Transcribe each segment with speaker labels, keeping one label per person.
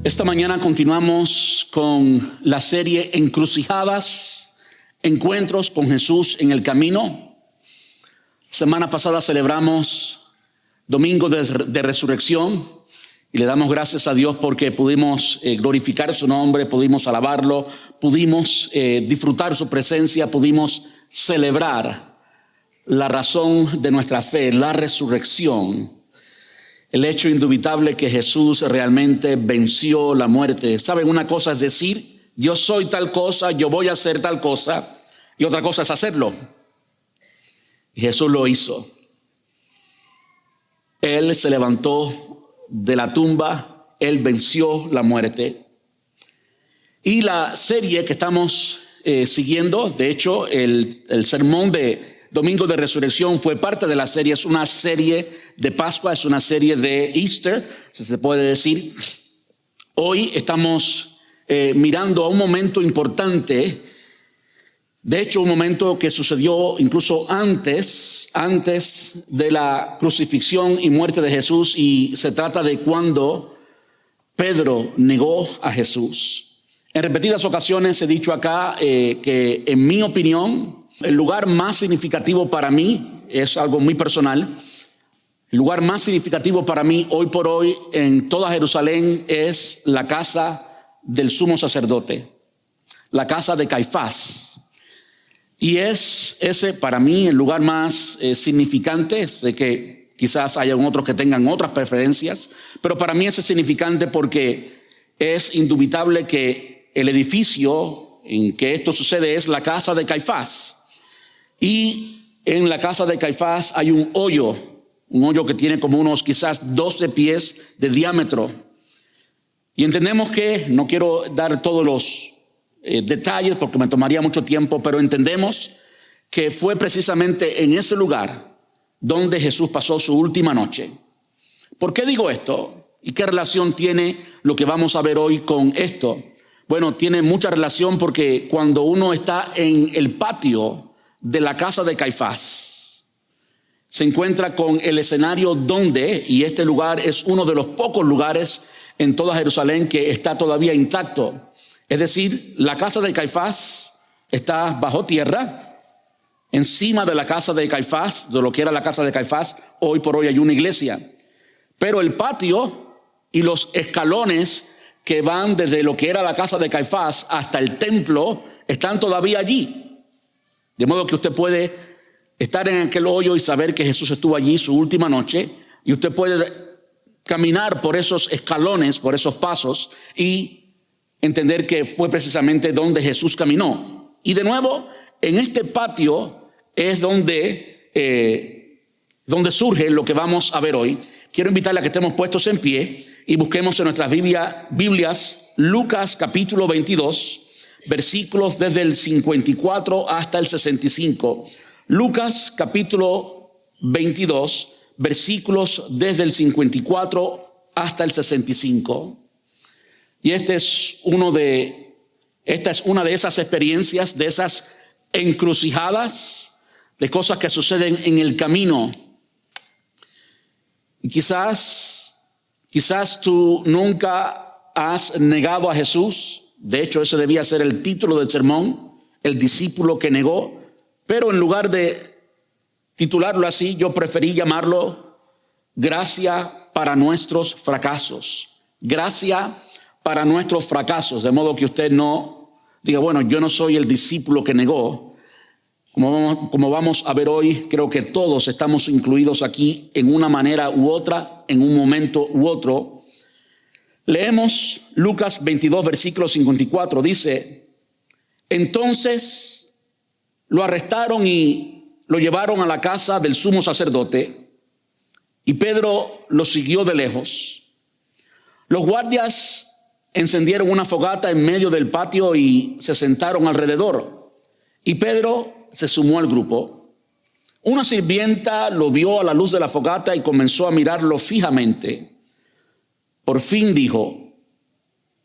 Speaker 1: Esta mañana continuamos con la serie Encrucijadas, Encuentros con Jesús en el Camino. Semana pasada celebramos Domingo de Resurrección y le damos gracias a Dios porque pudimos glorificar su nombre, pudimos alabarlo, pudimos disfrutar su presencia, pudimos celebrar la razón de nuestra fe, la resurrección. El hecho indubitable que Jesús realmente venció la muerte. ¿Saben? Una cosa es decir, yo soy tal cosa, yo voy a hacer tal cosa, y otra cosa es hacerlo. Y Jesús lo hizo. Él se levantó de la tumba, Él venció la muerte. Y la serie que estamos siguiendo, de hecho, el sermón de Domingo de Resurrección fue parte de la serie. Es una serie de Pascua, es una serie de Easter, si se puede decir. Hoy estamos mirando a un momento importante. De hecho, un momento que sucedió incluso antes de la crucifixión y muerte de Jesús. Y se trata de cuando Pedro negó a Jesús. En repetidas ocasiones he dicho acá que en mi opinión, el lugar más significativo para mí, es algo muy personal, el lugar más significativo para mí hoy por hoy en toda Jerusalén es la casa del sumo sacerdote, la casa de Caifás. Y es ese para mí el lugar más significante. Sé que quizás haya otros que tengan otras preferencias, pero para mí ese es significante porque es indubitable que el edificio en que esto sucede es la casa de Caifás. Y en la casa de Caifás hay un hoyo que tiene como unos quizás 12 pies de diámetro. Y entendemos que, no quiero dar todos los detalles porque me tomaría mucho tiempo, pero entendemos que fue precisamente en ese lugar donde Jesús pasó su última noche. ¿Por qué digo esto? ¿Y qué relación tiene lo que vamos a ver hoy con esto? Bueno, tiene mucha relación porque cuando uno está en el patio de la casa de Caifás, se encuentra con el escenario donde, y este lugar es uno de los pocos lugares en toda Jerusalén que está todavía intacto. Es decir, la casa de Caifás está bajo tierra. Encima de la casa de Caifás, de lo que era la casa de Caifás, hoy por hoy hay una iglesia. Pero el patio y los escalones que van desde lo que era la casa de Caifás hasta el templo están todavía allí. De modo que usted puede estar en aquel hoyo y saber que Jesús estuvo allí su última noche. Y usted puede caminar por esos escalones, por esos pasos y entender que fue precisamente donde Jesús caminó. Y de nuevo, en este patio es donde surge lo que vamos a ver hoy. Quiero invitarle a que estemos puestos en pie y busquemos en nuestras Biblias Lucas capítulo 22, versículos desde el 54 hasta el 65. Lucas capítulo 22, versículos desde el 54 hasta el 65. Y esta es una de esas experiencias, de esas encrucijadas, de cosas que suceden en el camino. Y quizás tú nunca has negado a Jesús. De hecho, ese debía ser el título del sermón, el discípulo que negó. Pero en lugar de titularlo así, yo preferí llamarlo Gracia para nuestros fracasos. Gracia para nuestros fracasos. De modo que usted no diga, bueno, yo no soy el discípulo que negó. Como vamos a ver hoy, creo que todos estamos incluidos aquí en una manera u otra, en un momento u otro. Leemos Lucas 22, versículo 54. Dice, entonces lo arrestaron y lo llevaron a la casa del sumo sacerdote, y Pedro lo siguió de lejos. Los guardias encendieron una fogata en medio del patio y se sentaron alrededor, y Pedro se sumó al grupo. Una sirvienta lo vio a la luz de la fogata y comenzó a mirarlo fijamente. Por fin dijo,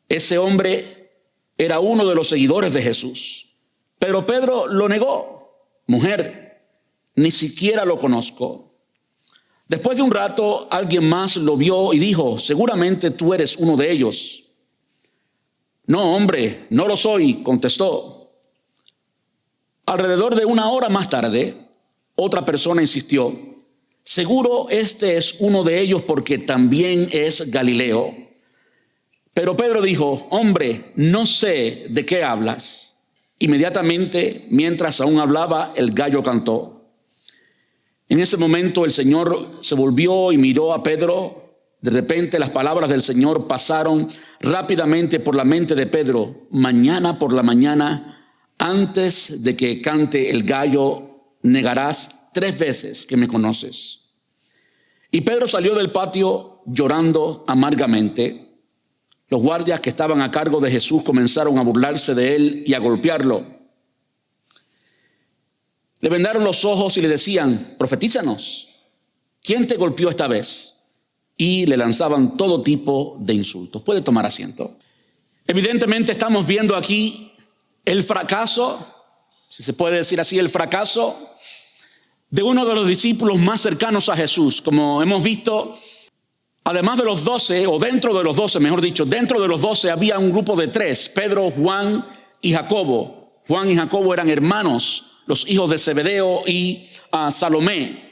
Speaker 1: ese hombre era uno de los seguidores de Jesús. Pero Pedro lo negó. Mujer, ni siquiera lo conozco. Después de un rato, alguien más lo vio y dijo, seguramente tú eres uno de ellos. No, hombre, no lo soy, contestó. Alrededor de una hora más tarde, otra persona insistió: seguro este es uno de ellos porque también es Galileo. Pero Pedro dijo: hombre, no sé de qué hablas. Inmediatamente, mientras aún hablaba, el gallo cantó. En ese momento el Señor se volvió y miró a Pedro. De repente las palabras del Señor pasaron rápidamente por la mente de Pedro: mañana por la mañana, antes de que cante el gallo, negarás 3 veces que me conoces. Y Pedro salió del patio llorando amargamente. Los guardias que estaban a cargo de Jesús comenzaron a burlarse de él y a golpearlo. Le vendaron los ojos y le decían: profetízanos, ¿quién te golpeó esta vez? Y le lanzaban todo tipo de insultos. Puede tomar asiento. Evidentemente estamos viendo aquí el fracaso, si se puede decir así, el fracaso de uno de los discípulos más cercanos a Jesús. Como hemos visto, además de los 12, o dentro de los 12, mejor dicho, dentro de los 12 había un grupo de 3, Pedro, Juan y Jacobo. Juan y Jacobo eran hermanos, los hijos de Zebedeo y Salomé.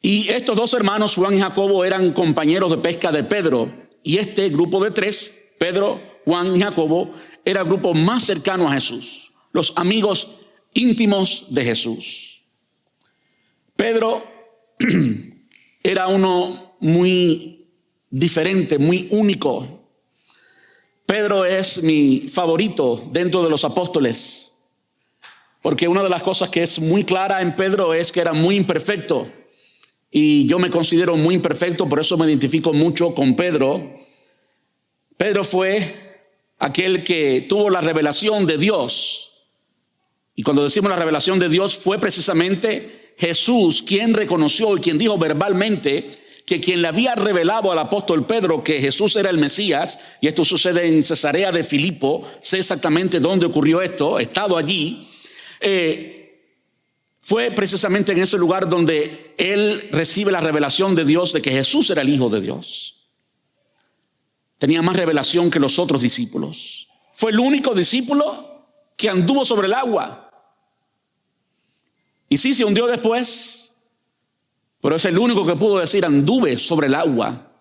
Speaker 1: Y estos 2 hermanos, Juan y Jacobo, eran compañeros de pesca de Pedro. Y este grupo de 3, Pedro, Juan y Jacobo, era el grupo más cercano a Jesús, los amigos íntimos de Jesús. Pedro era uno muy diferente, muy único. Pedro es mi favorito dentro de los apóstoles, porque una de las cosas que es muy clara en Pedro es que era muy imperfecto. Y yo me considero muy imperfecto, por eso me identifico mucho con Pedro. Pedro fue aquel que tuvo la revelación de Dios. Y cuando decimos la revelación de Dios, fue precisamente Jesús quien reconoció y quien dijo verbalmente que quien le había revelado al apóstol Pedro que Jesús era el Mesías. Y esto sucede en Cesarea de Filipo. Sé exactamente dónde ocurrió esto, he estado allí. Fue precisamente en ese lugar donde él recibe la revelación de Dios de que Jesús era el Hijo de Dios. Tenía más revelación que los otros discípulos. Fue el único discípulo que anduvo sobre el agua. Y sí, se hundió después, pero es el único que pudo decir: anduve sobre el agua,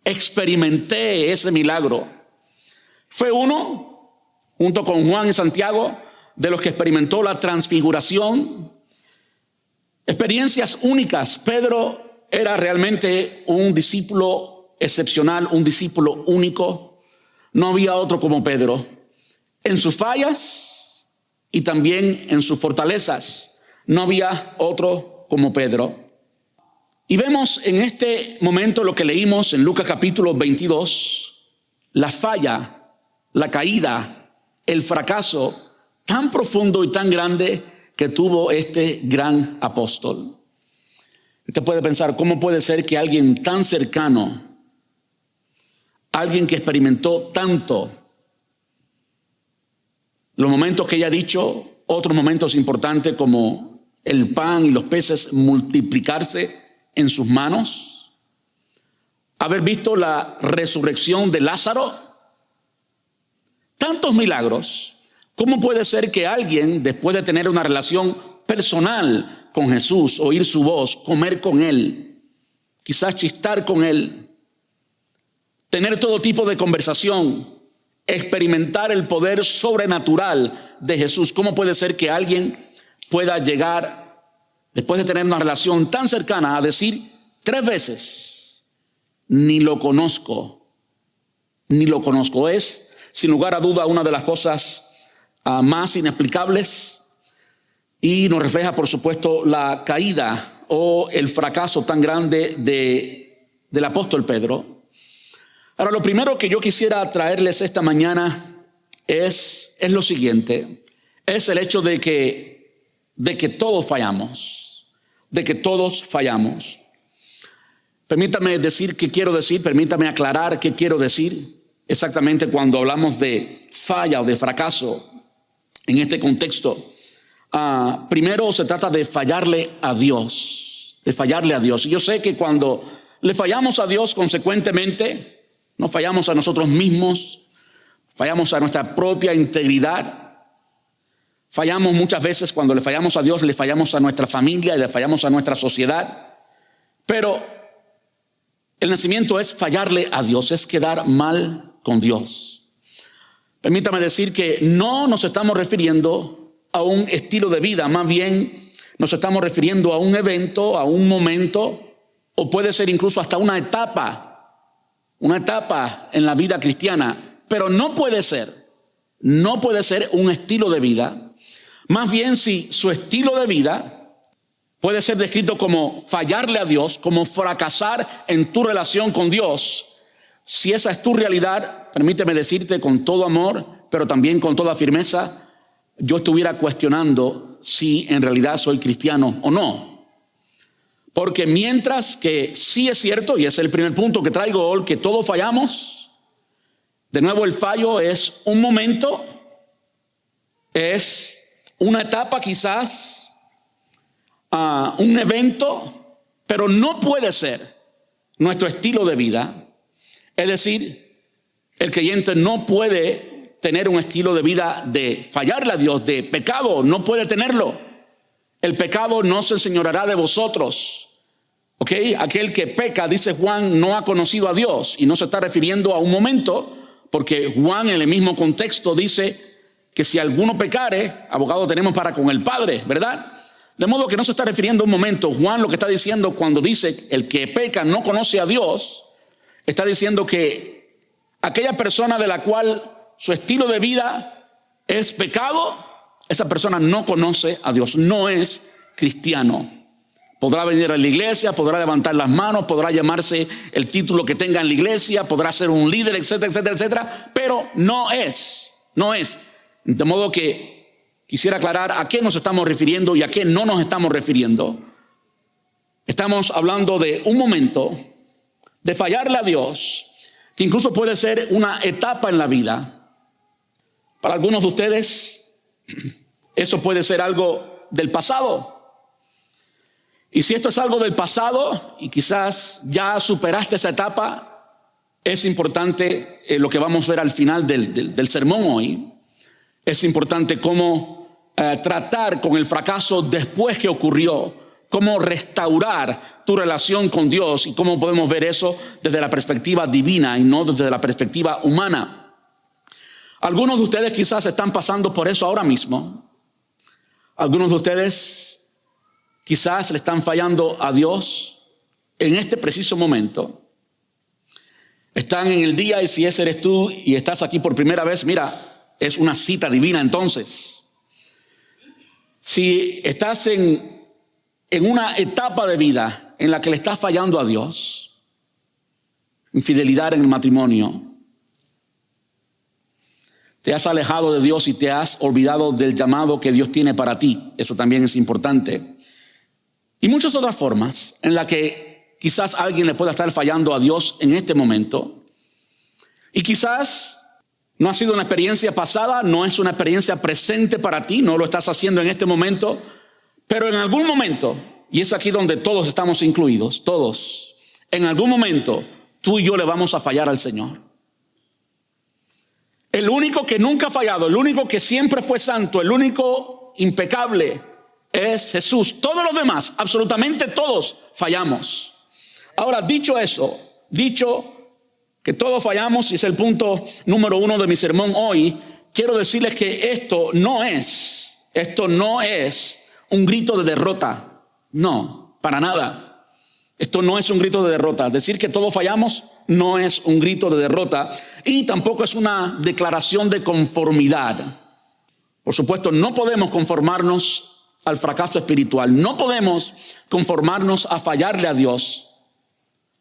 Speaker 1: experimenté ese milagro. Fue uno, junto con Juan y Santiago, de los que experimentó la transfiguración. Experiencias únicas. Pedro era realmente un discípulo excepcional, un discípulo único. No había otro como Pedro, en sus fallas y también en sus fortalezas. No había otro como Pedro. Y vemos en este momento lo que leímos en Lucas capítulo 22, la falla, la caída, el fracaso tan profundo y tan grande que tuvo este gran apóstol. Usted puede pensar: ¿cómo puede ser que alguien tan cercano, alguien que experimentó tanto, los momentos que ella ha dicho, otros momentos importantes como el pan y los peces multiplicarse en sus manos, haber visto la resurrección de Lázaro, tantos milagros? ¿Cómo puede ser que alguien, después de tener una relación personal con Jesús, oír su voz, comer con él, quizás chistar con él, tener todo tipo de conversación, experimentar el poder sobrenatural de Jesús, cómo puede ser que alguien pueda llegar, después de tener una relación tan cercana, a decir 3 veces: ni lo conozco, ni lo conozco? Es, sin lugar a duda, una de las cosas más inexplicables, y nos refleja, por supuesto, la caída o el fracaso tan grande del apóstol Pedro. Ahora, lo primero que yo quisiera traerles esta mañana es lo siguiente: es el hecho de que todos fallamos, de que todos fallamos. Permítame decir qué quiero decir, permítame aclarar qué quiero decir exactamente cuando hablamos de falla o de fracaso. En este contexto, primero se trata de fallarle a Dios, de fallarle a Dios. Y yo sé que cuando le fallamos a Dios, consecuentemente, nos fallamos a nosotros mismos, fallamos a nuestra propia integridad, fallamos muchas veces. Cuando le fallamos a Dios, le fallamos a nuestra familia y le fallamos a nuestra sociedad. Pero el nacimiento es fallarle a Dios, es quedar mal con Dios. Permítame decir que no nos estamos refiriendo a un estilo de vida, más bien nos estamos refiriendo a un evento, a un momento, o puede ser incluso hasta una etapa en la vida cristiana, pero no puede ser un estilo de vida. Más bien, si su estilo de vida puede ser descrito como fallarle a Dios, como fracasar en tu relación con Dios, si esa es tu realidad, permíteme decirte con todo amor, pero también con toda firmeza, yo estuviera cuestionando si en realidad soy cristiano o no. Porque mientras que sí es cierto, y es el primer punto que traigo hoy, que todos fallamos, de nuevo el fallo es un momento, es una etapa quizás, un evento, pero no puede ser nuestro estilo de vida. Es decir, el creyente no puede tener un estilo de vida de fallarle a Dios, de pecado, no puede tenerlo. El pecado no se enseñoreará de vosotros. ¿Ok? Aquel que peca, dice Juan, no ha conocido a Dios, y no se está refiriendo a un momento, porque Juan en el mismo contexto dice que si alguno pecare, abogado tenemos para con el Padre, ¿verdad? De modo que no se está refiriendo a un momento. Juan lo que está diciendo cuando dice el que peca no conoce a Dios, está diciendo que aquella persona de la cual su estilo de vida es pecado, esa persona no conoce a Dios, no es cristiano. Podrá venir a la iglesia, podrá levantar las manos, podrá llamarse el título que tenga en la iglesia, podrá ser un líder, etcétera, etcétera, etcétera, pero no es. De modo que quisiera aclarar a qué nos estamos refiriendo y a qué no nos estamos refiriendo. Estamos hablando de un momento de fallarle a Dios, que incluso puede ser una etapa en la vida. Para algunos de ustedes, eso puede ser algo del pasado. Y si esto es algo del pasado y quizás ya superaste esa etapa, es importante lo que vamos a ver al final del sermón hoy. Es importante cómo tratar con el fracaso después que ocurrió, cómo restaurar tu relación con Dios y cómo podemos ver eso desde la perspectiva divina y no desde la perspectiva humana. Algunos de ustedes quizás están pasando por eso ahora mismo. Algunos de ustedes quizás le están fallando a Dios en este preciso momento. Están en el día, y si ese eres tú y estás aquí por primera vez, mira, es una cita divina entonces. Si estás en una etapa de vida en la que le estás fallando a Dios, infidelidad en el matrimonio, te has alejado de Dios y te has olvidado del llamado que Dios tiene para ti, eso también es importante. Y muchas otras formas en las que quizás alguien le pueda estar fallando a Dios en este momento. Y quizás no ha sido una experiencia pasada, no es una experiencia presente para ti, no lo estás haciendo en este momento, pero en algún momento, y es aquí donde todos estamos incluidos, todos, en algún momento tú y yo le vamos a fallar al Señor. El único que nunca ha fallado, el único que siempre fue santo, el único impecable es Jesús. Todos los demás, absolutamente todos, fallamos. Ahora, dicho eso, dicho que todos fallamos, y es el punto número 1 de mi sermón hoy, quiero decirles que esto no es un grito de derrota. No, para nada. Esto no es un grito de derrota. Decir que todos fallamos no es un grito de derrota, y tampoco es una declaración de conformidad. Por supuesto, no podemos conformarnos al fracaso espiritual. No podemos conformarnos a fallarle a Dios.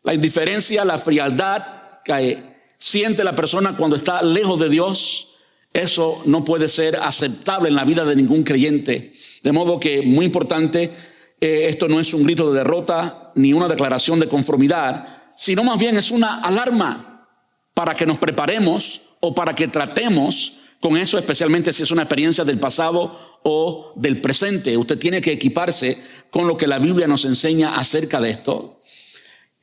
Speaker 1: La indiferencia, la frialdad que siente la persona cuando está lejos de Dios, eso no puede ser aceptable en la vida de ningún creyente. De modo que, muy importante, esto no es un grito de derrota ni una declaración de conformidad, sino más bien es una alarma para que nos preparemos o para que tratemos con eso, especialmente si es una experiencia del pasado o del presente. Usted tiene que equiparse con lo que la Biblia nos enseña acerca de esto.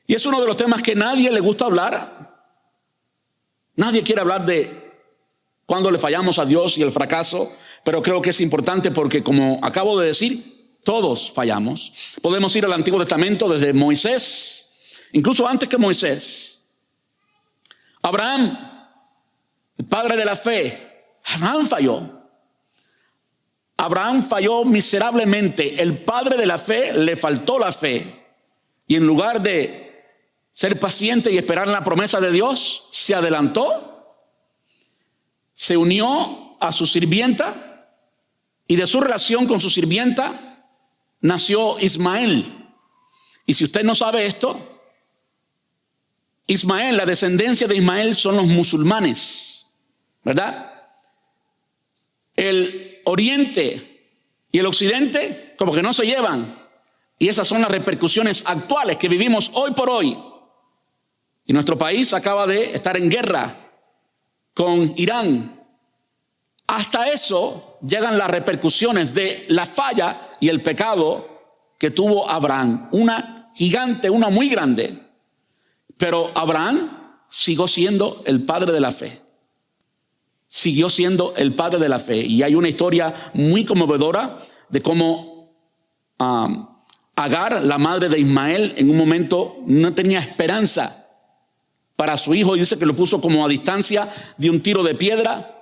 Speaker 1: Y es uno de los temas que nadie le gusta hablar. Nadie quiere hablar de cuando le fallamos a Dios y el fracaso, pero creo que es importante porque, como acabo de decir, todos fallamos. Podemos ir al Antiguo Testamento desde Moisés, incluso antes que Moisés. Abraham, el padre de la fe, Abraham falló. Abraham falló miserablemente. El padre de la fe le faltó la fe. Y en lugar de ser paciente y esperar en la promesa de Dios, se adelantó, se unió a su sirvienta, y de su relación con su sirvienta nació Ismael. Y si usted no sabe esto, Ismael, la descendencia de Ismael son los musulmanes, ¿verdad? El oriente y el occidente como que no se llevan, y esas son las repercusiones actuales que vivimos hoy por hoy. Y nuestro país acaba de estar en guerra con Irán. Hasta eso llegan las repercusiones de la falla y el pecado que tuvo Abraham, una gigante, una muy grande. Pero Abraham siguió siendo el padre de la fe. Siguió siendo el padre de la fe. Y hay una historia muy conmovedora de cómo Agar, la madre de Ismael, en un momento no tenía esperanza para su hijo. Y dice que lo puso como a distancia de un tiro de piedra.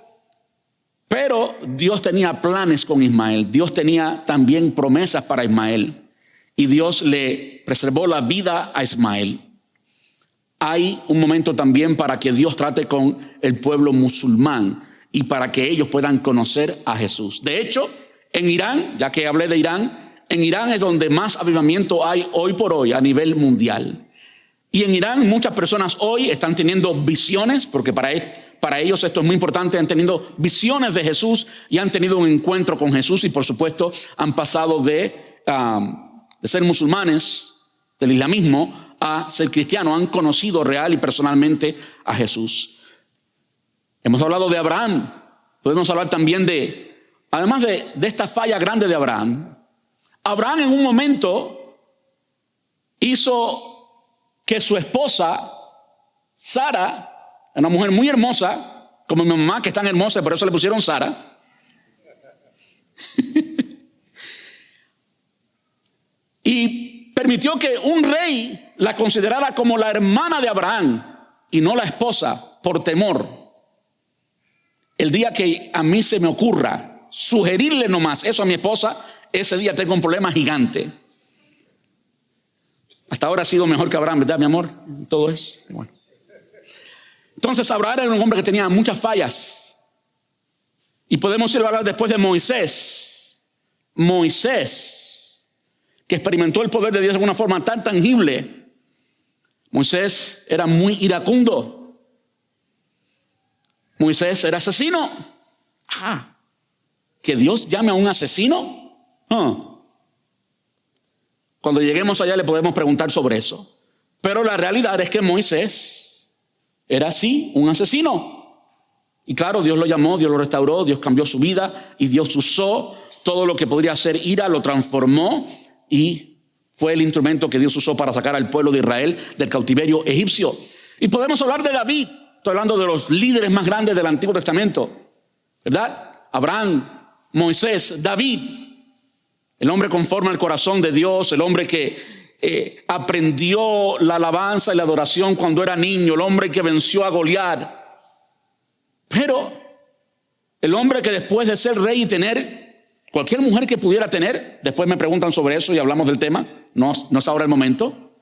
Speaker 1: Pero Dios tenía planes con Ismael. Dios tenía también promesas para Ismael. Y Dios le preservó la vida a Ismael. Hay un momento también para que Dios trate con el pueblo musulmán y para que ellos puedan conocer a Jesús. De hecho, en Irán, ya que hablé de Irán, en Irán es donde más avivamiento hay hoy por hoy a nivel mundial. Y en Irán muchas personas hoy están teniendo visiones, porque para ellos esto es muy importante. Han tenido visiones de Jesús y han tenido un encuentro con Jesús, y por supuesto han pasado de ser musulmanes, del islamismo, a ser cristianos. Han conocido real y personalmente a Jesús. Hemos hablado de Abraham. Podemos hablar también además de esta falla grande de Abraham. Abraham en un momento hizo que su esposa Sara, una mujer muy hermosa, como mi mamá, que es tan hermosa, por eso le pusieron Sara. Y permitió que un rey la considerara como la hermana de Abraham y no la esposa, por temor. El día que a mí se me ocurra sugerirle nomás eso a mi esposa, ese día tengo un problema gigante. Hasta ahora ha sido mejor que Abraham, ¿verdad, mi amor? Todo es bueno. Entonces Abraham era un hombre que tenía muchas fallas. Y podemos ir a hablar después de Moisés. Moisés, que experimentó el poder de Dios de una forma tan tangible. Moisés era muy iracundo. Moisés era asesino. ¿Que Dios llame a un asesino? Cuando lleguemos allá le podemos preguntar sobre eso. Pero la realidad es que Moisés era así, un asesino. Y claro, Dios lo llamó, Dios lo restauró, Dios cambió su vida y Dios usó todo lo que podría ser ira, lo transformó y fue el instrumento que Dios usó para sacar al pueblo de Israel del cautiverio egipcio. Y podemos hablar de David. Estoy hablando de los líderes más grandes del Antiguo Testamento, ¿verdad? Abraham, Moisés, David, el hombre conforme al corazón de Dios, el hombre que aprendió la alabanza y la adoración cuando era niño, el hombre que venció a Goliat. Pero el hombre que después de ser rey y tener cualquier mujer que pudiera tener, después me preguntan sobre eso y hablamos del tema, no es ahora el momento.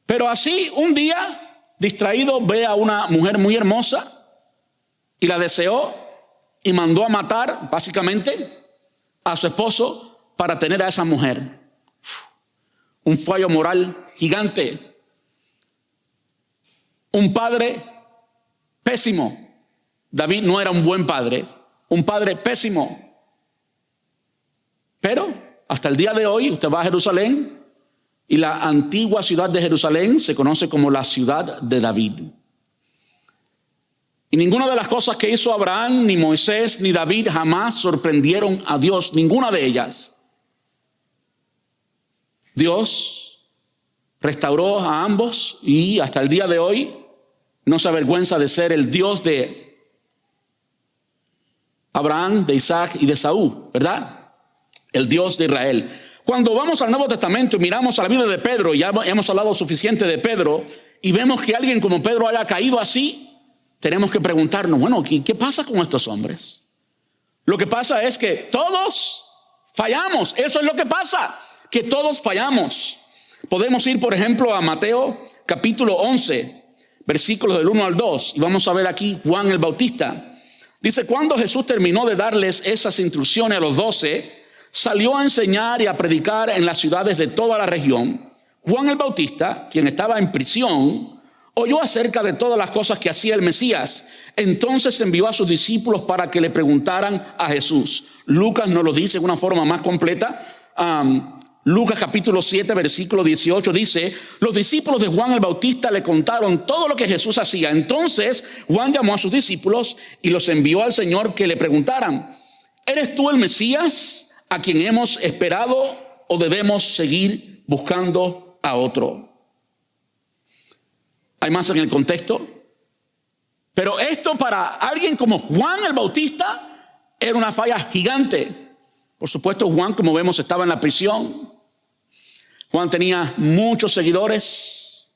Speaker 1: Pero así un día, distraído, ve a una mujer muy hermosa y la deseó y mandó a matar básicamente a su esposo para tener a esa mujer. Un fallo moral gigante. Un padre pésimo. David no era un buen padre, un padre pésimo. Pero hasta el día de hoy usted va a Jerusalén y la antigua ciudad de Jerusalén se conoce como la ciudad de David. Y ninguna de las cosas que hizo Abraham, ni Moisés, ni David jamás sorprendieron a Dios, ninguna de ellas. Dios restauró a ambos y hasta el día de hoy no se avergüenza de ser el Dios de Abraham, de Isaac y de Esaú, ¿verdad? El Dios de Israel. Cuando vamos al Nuevo Testamento y miramos a la vida de Pedro, ya hemos hablado suficiente de Pedro, y vemos que alguien como Pedro haya caído así, tenemos que preguntarnos, bueno, ¿qué pasa con estos hombres? Lo que pasa es que todos fallamos. Eso es lo que pasa, que todos fallamos. Podemos ir, por ejemplo, a Mateo capítulo 11, versículos del 1 al 2. Y vamos a ver aquí Juan el Bautista. Dice, cuando Jesús terminó de darles esas instrucciones a los 12, salió a enseñar y a predicar en las ciudades de toda la región. Juan el Bautista, quien estaba en prisión, oyó acerca de todas las cosas que hacía el Mesías. Entonces envió a sus discípulos para que le preguntaran a Jesús. Lucas nos lo dice de una forma más completa. Lucas capítulo 7, versículo 18 dice, los discípulos de Juan el Bautista le contaron todo lo que Jesús hacía. Entonces Juan llamó a sus discípulos y los envió al Señor que le preguntaran, ¿eres tú el Mesías a quien hemos esperado o debemos seguir buscando a otro? Hay más en el contexto. Pero esto para alguien como Juan el Bautista era una falla gigante. Por supuesto, Juan, como vemos, estaba en la prisión. Juan tenía muchos seguidores.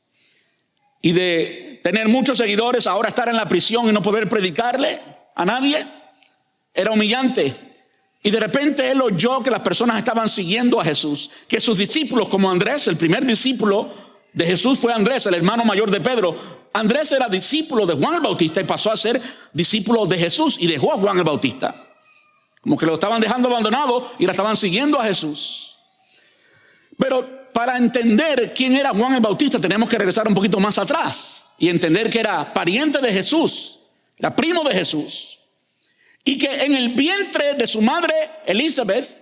Speaker 1: Y de tener muchos seguidores, ahora estar en la prisión y no poder predicarle a nadie, era humillante. Y de repente él oyó que las personas estaban siguiendo a Jesús, que sus discípulos, como Andrés, el primer discípulo de Jesús fue Andrés, el hermano mayor de Pedro. Andrés era discípulo de Juan el Bautista y pasó a ser discípulo de Jesús y dejó a Juan el Bautista. Como que lo estaban dejando abandonado y la estaban siguiendo a Jesús. Pero para entender quién era Juan el Bautista tenemos que regresar un poquito más atrás y entender que era pariente de Jesús, era primo de Jesús. Y que en el vientre de su madre Elizabeth,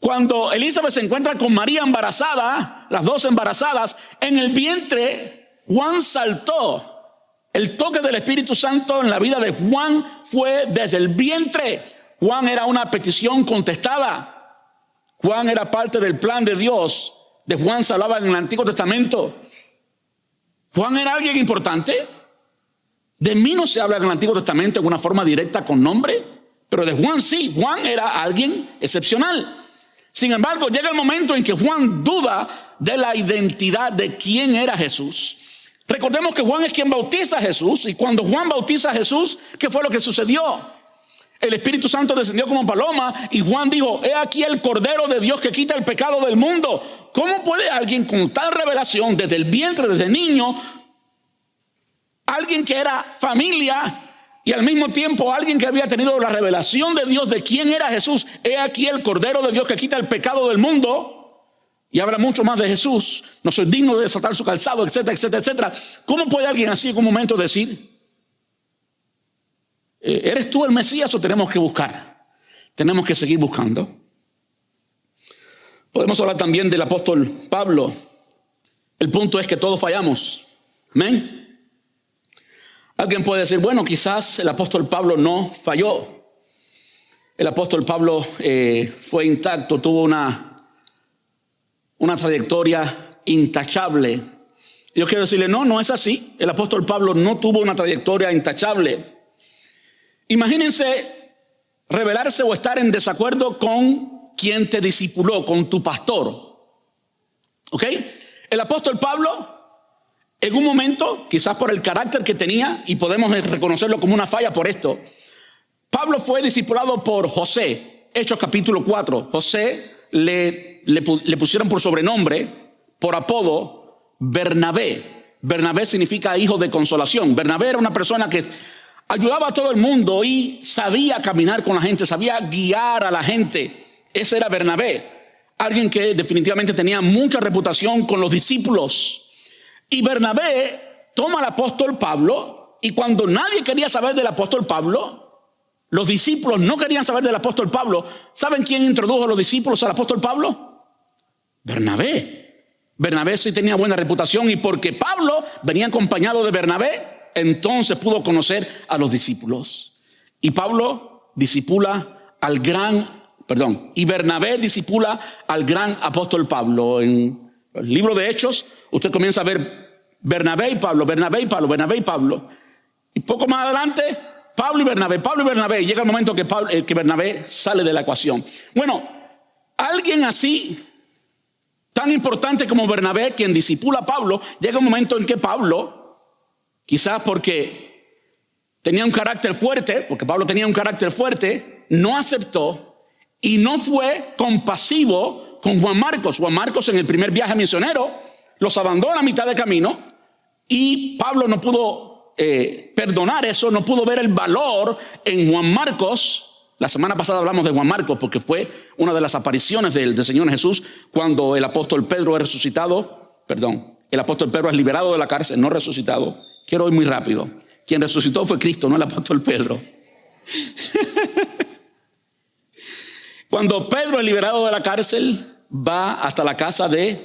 Speaker 1: cuando Elizabeth se encuentra con María embarazada, las dos embarazadas, en el vientre Juan saltó. El toque del Espíritu Santo en la vida de Juan fue desde el vientre. Juan era una petición contestada. Juan era parte del plan de Dios. De Juan se hablaba en el Antiguo Testamento. Juan era alguien importante. De mí no se habla en el Antiguo Testamento en una forma directa con nombre, pero de Juan sí. Juan era alguien excepcional. Sin embargo, llega el momento en que Juan duda de la identidad de quién era Jesús. Recordemos que Juan es quien bautiza a Jesús, y cuando Juan bautiza a Jesús, ¿qué fue lo que sucedió? El Espíritu Santo descendió como paloma y Juan dijo, he aquí el Cordero de Dios que quita el pecado del mundo. ¿Cómo puede alguien con tal revelación desde el vientre, desde niño, alguien que era familia y al mismo tiempo alguien que había tenido la revelación de Dios de quién era Jesús? He aquí el Cordero de Dios que quita el pecado del mundo. Y habla mucho más de Jesús. No soy digno de desatar su calzado, etcétera, etcétera, etcétera. ¿Cómo puede alguien así en un momento decir, ¿eres tú el Mesías o tenemos que buscar? Tenemos que seguir buscando. Podemos hablar también del apóstol Pablo. El punto es que todos fallamos. Amén. Alguien puede decir, bueno, quizás el apóstol Pablo no falló. El apóstol Pablo fue intacto, tuvo una trayectoria intachable. Yo quiero decirle, no es así. El apóstol Pablo no tuvo una trayectoria intachable. Imagínense rebelarse o estar en desacuerdo con quien te discipuló, con tu pastor. ¿Ok? El apóstol Pablo, en un momento, quizás por el carácter que tenía, y podemos reconocerlo como una falla por esto, Pablo fue discipulado por José. Hechos capítulo 4. José le pusieron por sobrenombre, por apodo, Bernabé. Bernabé significa hijo de consolación. Bernabé era una persona que ayudaba a todo el mundo y sabía caminar con la gente, sabía guiar a la gente. Ese era Bernabé, alguien que definitivamente tenía mucha reputación con los discípulos. Y Bernabé toma al apóstol Pablo, y cuando nadie quería saber del apóstol Pablo, los discípulos no querían saber del apóstol Pablo, ¿saben quién introdujo a los discípulos al apóstol Pablo? Bernabé. Bernabé sí tenía buena reputación, y porque Pablo venía acompañado de Bernabé, entonces pudo conocer a los discípulos. Y Pablo discipula al y Bernabé discipula al gran apóstol Pablo. En el libro de Hechos, usted comienza a ver Bernabé y Pablo, Bernabé y Pablo, Bernabé y Pablo. Y poco más adelante, Pablo y Bernabé, llega el momento que Bernabé sale de la ecuación. Bueno, alguien así, tan importante como Bernabé, quien discipula a Pablo, llega un momento en que Pablo, quizás porque tenía un carácter fuerte, porque Pablo tenía un carácter fuerte, no aceptó y no fue compasivo con Juan Marcos. Juan Marcos, en el primer viaje misionero, los abandona a mitad de camino y Pablo no pudo perdonar eso, no pudo ver el valor en Juan Marcos. La semana pasada hablamos de Juan Marcos porque fue una de las apariciones del Señor Jesús cuando el apóstol Pedro es resucitado. El apóstol Pedro es liberado de la cárcel, no resucitado. Quiero ir muy rápido. Quien resucitó fue Cristo, no el apóstol Pedro. Cuando Pedro es liberado de la cárcel, va hasta la casa de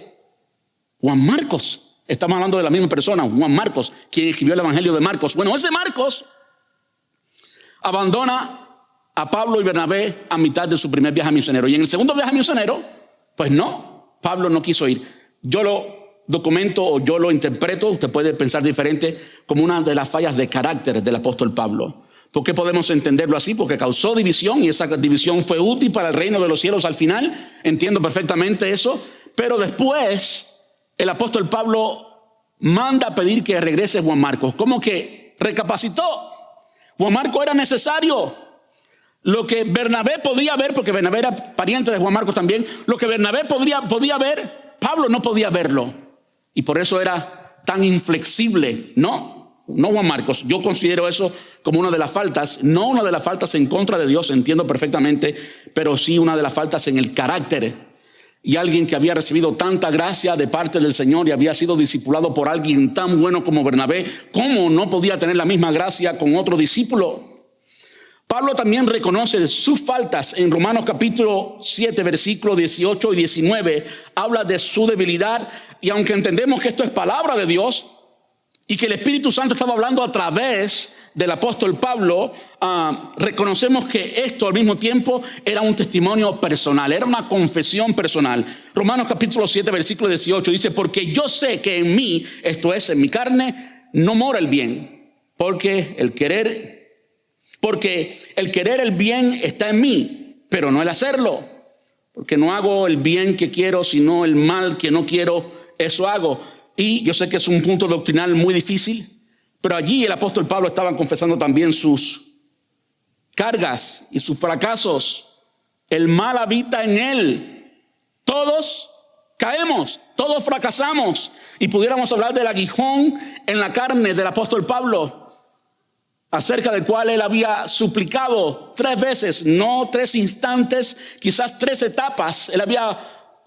Speaker 1: Juan Marcos. Estamos hablando de la misma persona, Juan Marcos, quien escribió el Evangelio de Marcos. Bueno, ese Marcos abandona a Pablo y Bernabé a mitad de su primer viaje misionero. Y en el segundo viaje misionero, pues no, Pablo no quiso ir. Yo lo documento o yo lo interpreto, usted puede pensar diferente, como una de las fallas de carácter del apóstol Pablo. ¿Por qué podemos entenderlo así? Porque causó división y esa división fue útil para el reino de los cielos al final. Entiendo perfectamente eso. Pero después el apóstol Pablo manda a pedir que regrese Juan Marcos. Como que recapacitó. Juan Marcos era necesario. Lo que Bernabé podía ver, porque Bernabé era pariente de Juan Marcos también, lo que Bernabé podía ver, Pablo no podía verlo. Y por eso era tan inflexible. No Juan Marcos. Yo considero eso como una de las faltas, no una de las faltas en contra de Dios, entiendo perfectamente, pero sí una de las faltas en el carácter. Y alguien que había recibido tanta gracia de parte del Señor y había sido discipulado por alguien tan bueno como Bernabé, ¿cómo no podía tener la misma gracia con otro discípulo? Pablo también reconoce sus faltas. En Romanos capítulo 7, versículos 18 y 19, habla de su debilidad. Y aunque entendemos que esto es palabra de Dios y que el Espíritu Santo estaba hablando a través del apóstol Pablo, reconocemos que esto al mismo tiempo era un testimonio personal, era una confesión personal. Romanos capítulo 7, versículo 18 dice: porque yo sé que en mí, esto es, en mi carne, no mora el bien, porque el querer el bien está en mí, pero no el hacerlo. Porque no hago el bien que quiero, sino el mal que no quiero, eso hago. Y yo sé que es un punto doctrinal muy difícil, pero allí el apóstol Pablo estaba confesando también sus cargas y sus fracasos. El mal habita en él. Todos caemos, todos fracasamos. Y pudiéramos hablar del aguijón en la carne del apóstol Pablo, acerca del cual él había suplicado 3 veces, no 3 instantes, quizás 3 etapas. Él había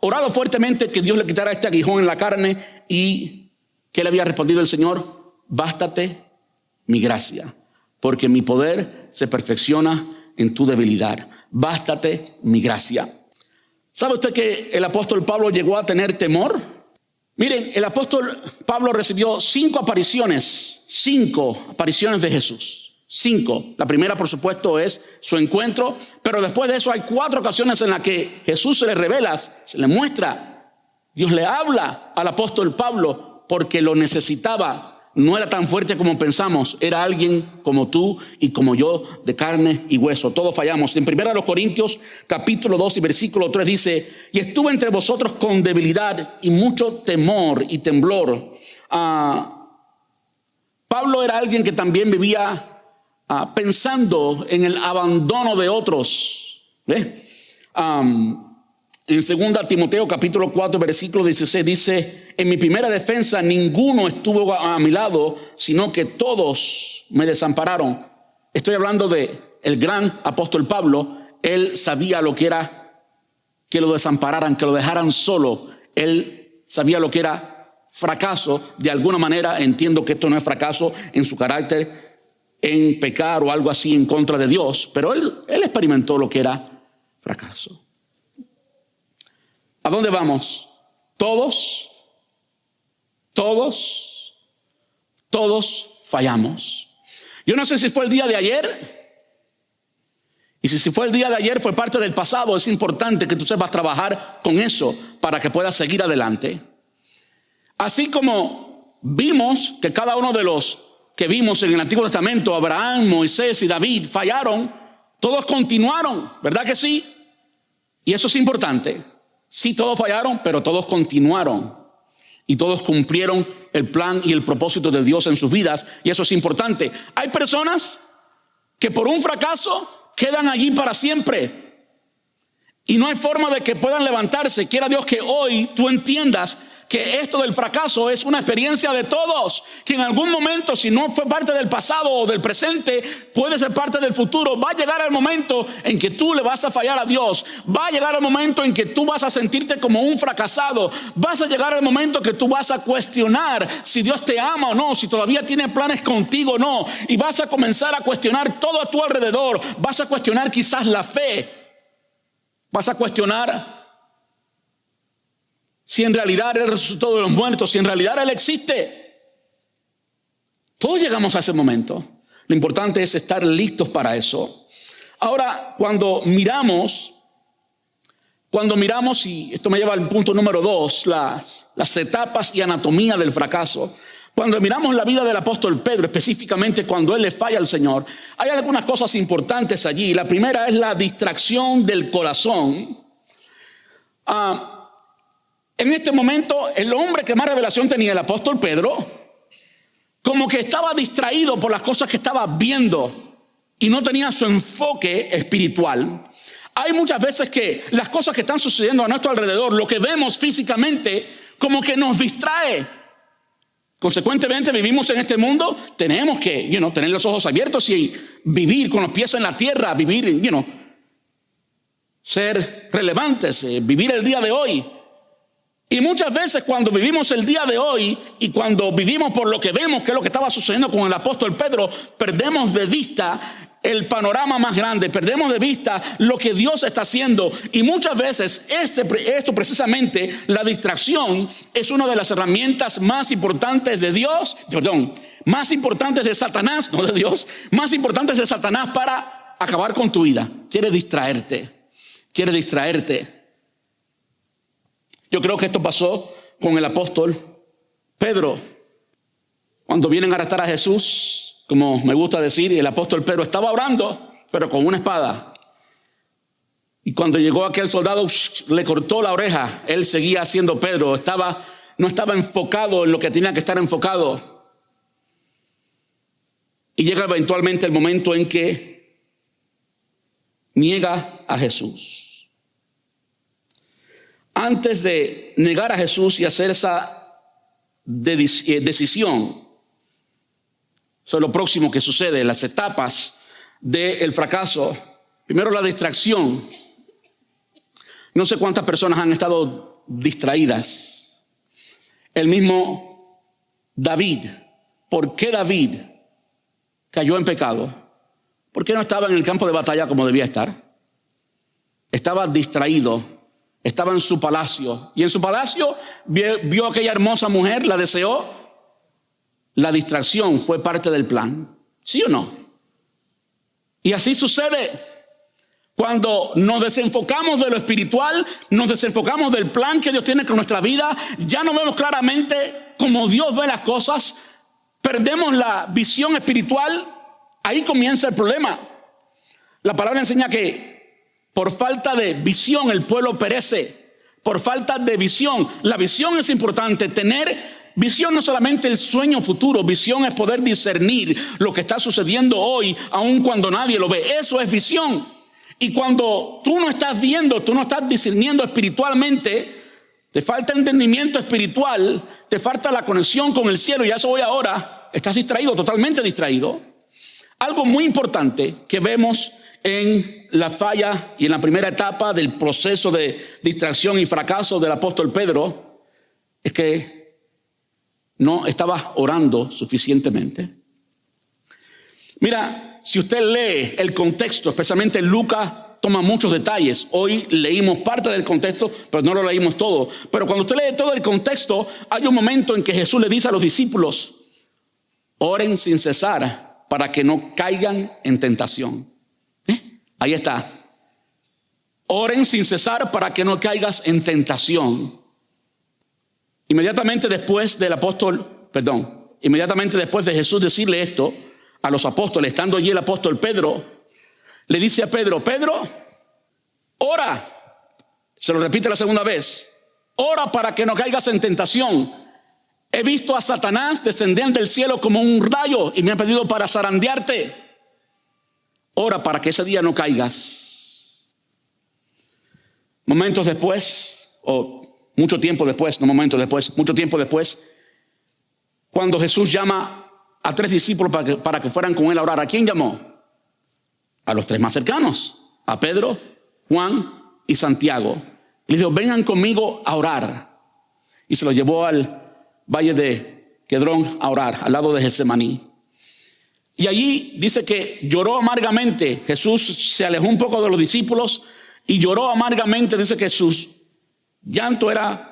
Speaker 1: orado fuertemente que Dios le quitara este aguijón en la carne y que él había respondido al Señor: bástate mi gracia, porque mi poder se perfecciona en tu debilidad. Bástate mi gracia. ¿Sabe usted que el apóstol Pablo llegó a tener temor? Miren, el apóstol Pablo recibió 5 apariciones de Jesús. 5. La primera, por supuesto, es su encuentro, pero después de eso hay 4 ocasiones en las que Jesús se le revela, se le muestra. Dios le habla al apóstol Pablo porque lo necesitaba. No era tan fuerte como pensamos, era alguien como tú y como yo, de carne y hueso. Todos fallamos. En 1 Corintios capítulo 2 y versículo 3 dice: y estuve entre vosotros con debilidad y mucho temor y temblor. Pablo era alguien que también vivía pensando en el abandono de otros. En 2 Timoteo capítulo 4 versículo 16 dice: en mi primera defensa ninguno estuvo a mi lado, sino que todos me desampararon. Estoy hablando de el gran apóstol Pablo. Él sabía lo que era que lo desampararan, que lo dejaran solo. Él sabía lo que era fracaso. De alguna manera entiendo que esto no es fracaso en su carácter, en pecar o algo así en contra de Dios, pero él experimentó lo que era fracaso. ¿A dónde vamos? Todos fallamos. Yo no sé si fue el día de ayer, y si fue el día de ayer fue parte del pasado. Es importante que tú sepas trabajar con eso para que puedas seguir adelante. Así como vimos que cada uno de los que vimos en el Antiguo Testamento, Abraham, Moisés y David fallaron, todos continuaron, ¿verdad que sí? Y eso es importante. Sí, todos fallaron, pero todos continuaron. Y todos cumplieron el plan y el propósito de Dios en sus vidas. Y eso es importante. Hay personas que por un fracaso quedan allí para siempre. Y no hay forma de que puedan levantarse. Quiera Dios que hoy tú entiendas que esto del fracaso es una experiencia de todos, que en algún momento, si no fue parte del pasado o del presente, puede ser parte del futuro. Va a llegar el momento en que tú le vas a fallar a Dios. Va a llegar el momento en que tú vas a sentirte como un fracasado. Vas a llegar el momento que tú vas a cuestionar si Dios te ama o no, si todavía tiene planes contigo o no. Y vas a comenzar a cuestionar todo a tu alrededor. Vas a cuestionar quizás la fe. Vas a cuestionar si en realidad Él resucitó de los muertos, si en realidad Él existe. Todos llegamos a ese momento. Lo importante es estar listos para eso. Ahora, cuando miramos, y esto me lleva al punto número 2, las etapas y anatomía del fracaso. Cuando miramos la vida del apóstol Pedro, específicamente cuando él le falla al Señor, hay algunas cosas importantes allí. La primera es la distracción del corazón. En este momento, el hombre que más revelación tenía, el apóstol Pedro, como que estaba distraído por las cosas que estaba viendo y no tenía su enfoque espiritual. Hay muchas veces que las cosas que están sucediendo a nuestro alrededor, lo que vemos físicamente, como que nos distrae. Consecuentemente, vivimos en este mundo, tenemos que, tener los ojos abiertos y vivir con los pies en la tierra, vivir, ser relevantes, vivir el día de hoy. Y muchas veces cuando vivimos el día de hoy y cuando vivimos por lo que vemos, que es lo que estaba sucediendo con el apóstol Pedro, perdemos de vista el panorama más grande, perdemos de vista lo que Dios está haciendo. Y muchas veces esto precisamente, la distracción, es una de las herramientas más importantes de Dios, más importantes de Satanás, no de Dios, más importantes de Satanás para acabar con tu vida. Quiere distraerte. Yo creo que esto pasó con el apóstol Pedro. Cuando vienen a arrestar a Jesús, como me gusta decir, el apóstol Pedro estaba orando, pero con una espada. Y cuando llegó aquel soldado, le cortó la oreja. Él seguía siendo Pedro. No estaba enfocado en lo que tenía que estar enfocado. Y llega eventualmente el momento en que niega a Jesús. Antes de negar a Jesús y hacer esa decisión, eso es lo próximo que sucede, las etapas del fracaso. Primero, la distracción. No sé cuántas personas han estado distraídas. El mismo David. ¿Por qué David cayó en pecado? ¿Por qué no estaba en el campo de batalla como debía estar? Estaba distraído. Estaba en su palacio. Y en su palacio vio a aquella hermosa mujer, la deseó. La distracción fue parte del plan. ¿Sí o no? Y así sucede. Cuando nos desenfocamos de lo espiritual, nos desenfocamos del plan que Dios tiene con nuestra vida, ya no vemos claramente cómo Dios ve las cosas, perdemos la visión espiritual, ahí comienza el problema. La palabra enseña que por falta de visión el pueblo perece. Por falta de visión. La visión es importante. Tener visión no solamente el sueño futuro. Visión es poder discernir lo que está sucediendo hoy, aun cuando nadie lo ve. Eso es visión. Y cuando tú no estás viendo, tú no estás discerniendo espiritualmente, te falta entendimiento espiritual, te falta la conexión con el cielo. Y a eso voy ahora. Estás distraído, totalmente distraído. Algo muy importante que vemos en la falla y en la primera etapa del proceso de distracción y fracaso del apóstol Pedro es que no estaba orando suficientemente. Mira, si usted lee el contexto, especialmente Lucas toma muchos detalles. Hoy leímos parte del contexto, pero no lo leímos todo. Pero cuando usted lee todo el contexto, hay un momento en que Jesús le dice a los discípulos: oren sin cesar para que no caigan en tentación. Ahí está. Oren sin cesar para que no caigas en tentación. Inmediatamente después del inmediatamente después de Jesús decirle esto a los apóstoles, estando allí el apóstol Pedro, le dice a Pedro, Pedro, ora. Se lo repite la segunda vez. Ora para que no caigas en tentación. He visto a Satanás descender del cielo como un rayo y me ha pedido para zarandearte. Ora para que ese día no caigas. Momentos después, o mucho tiempo después, no momentos después, mucho tiempo después, cuando Jesús llama a 3 discípulos para que fueran con él a orar, ¿a quién llamó? A los 3 más cercanos, a Pedro, Juan y Santiago. Le dijo, vengan conmigo a orar. Y se los llevó al valle de Quedrón a orar, al lado de Getsemaní. Y allí dice que lloró amargamente. Jesús se alejó un poco de los discípulos y lloró amargamente. Dice que su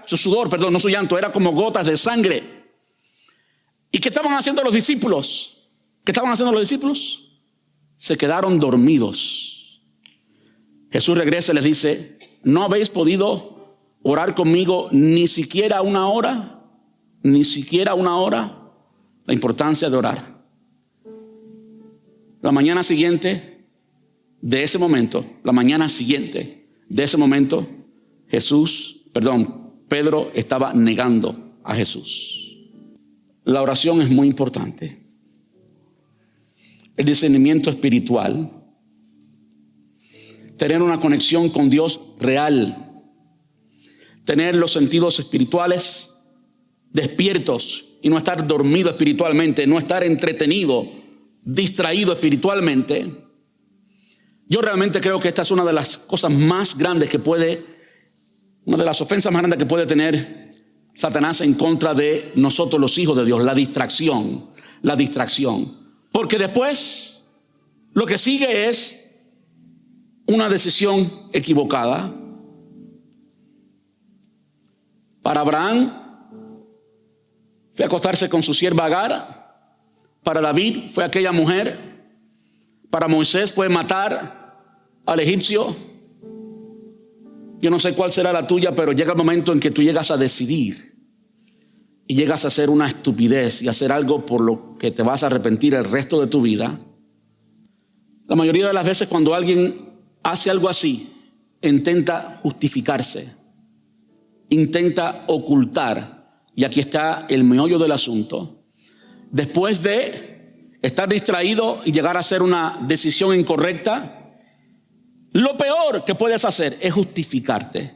Speaker 1: sudor, no su llanto, era como gotas de sangre. ¿Y qué estaban haciendo los discípulos? ¿Qué estaban haciendo los discípulos? Se quedaron dormidos. Jesús regresa y les dice, ¿no habéis podido orar conmigo ni siquiera una hora? Ni siquiera una hora. La importancia de orar. La mañana siguiente de ese momento, Pedro estaba negando a Jesús. La oración es muy importante. El discernimiento espiritual. Tener una conexión con Dios real. Tener los sentidos espirituales despiertos y no estar dormido espiritualmente, no estar entretenido, distraído espiritualmente. Yo realmente creo que esta es una de las cosas más grandes una de las ofensas más grandes que puede tener Satanás en contra de nosotros los hijos de Dios, la distracción. Porque después lo que sigue es una decisión equivocada. Para Abraham fue a acostarse con su sierva Agar. Para David fue aquella mujer. Para Moisés fue matar al egipcio. Yo no sé cuál será la tuya, pero llega el momento en que tú llegas a decidir y llegas a hacer una estupidez y hacer algo por lo que te vas a arrepentir el resto de tu vida. La mayoría de las veces cuando alguien hace algo así, intenta justificarse, intenta ocultar, y aquí está el meollo del asunto. Después de estar distraído y llegar a hacer una decisión incorrecta, lo peor que puedes hacer es justificarte.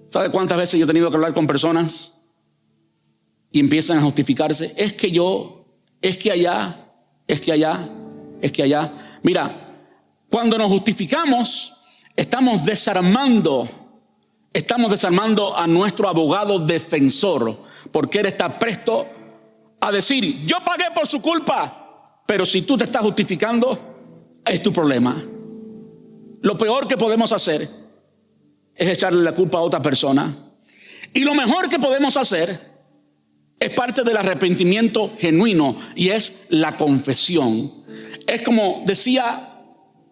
Speaker 1: ¿Sabe cuántas veces yo he tenido que hablar con personas y empiezan a justificarse? Es que allá. Mira, cuando nos justificamos, estamos desarmando a nuestro abogado defensor, porque él está presto a decir, yo pagué por su culpa. Pero si tú te estás justificando, es tu problema. Lo peor que podemos hacer es echarle la culpa a otra persona. Y lo mejor que podemos hacer es parte del arrepentimiento genuino, y es la confesión. Es como decía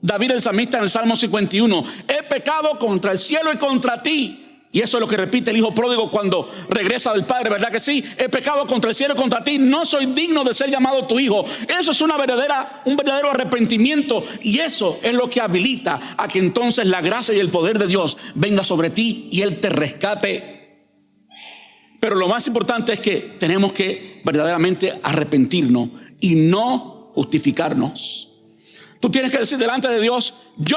Speaker 1: David el salmista en el Salmo 51, he pecado contra el cielo y contra ti. Y eso es lo que repite el hijo pródigo cuando regresa del padre, ¿verdad que sí? He pecado contra el cielo y contra ti, no soy digno de ser llamado tu hijo. Eso es un verdadero arrepentimiento, y eso es lo que habilita a que entonces la gracia y el poder de Dios venga sobre ti y Él te rescate. Pero lo más importante es que tenemos que verdaderamente arrepentirnos y no justificarnos. Tú tienes que decir delante de Dios, yo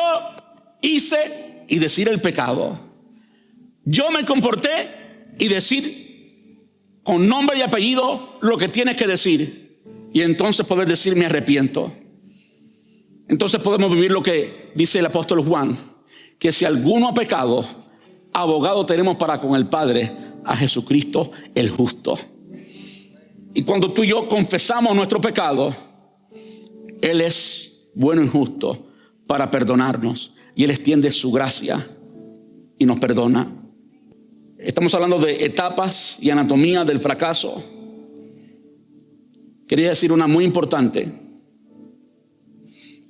Speaker 1: hice, y decir el pecado. Yo me comporté, y decir con nombre y apellido lo que tienes que decir, y entonces poder decir me arrepiento. Entonces podemos vivir lo que dice el apóstol Juan, que si alguno ha pecado, abogado tenemos para con el Padre, a Jesucristo el justo. Y cuando tú y yo confesamos nuestro pecado, Él es bueno y justo para perdonarnos, y Él extiende su gracia y nos perdona. Estamos hablando de etapas y anatomía del fracaso. Quería decir una muy importante.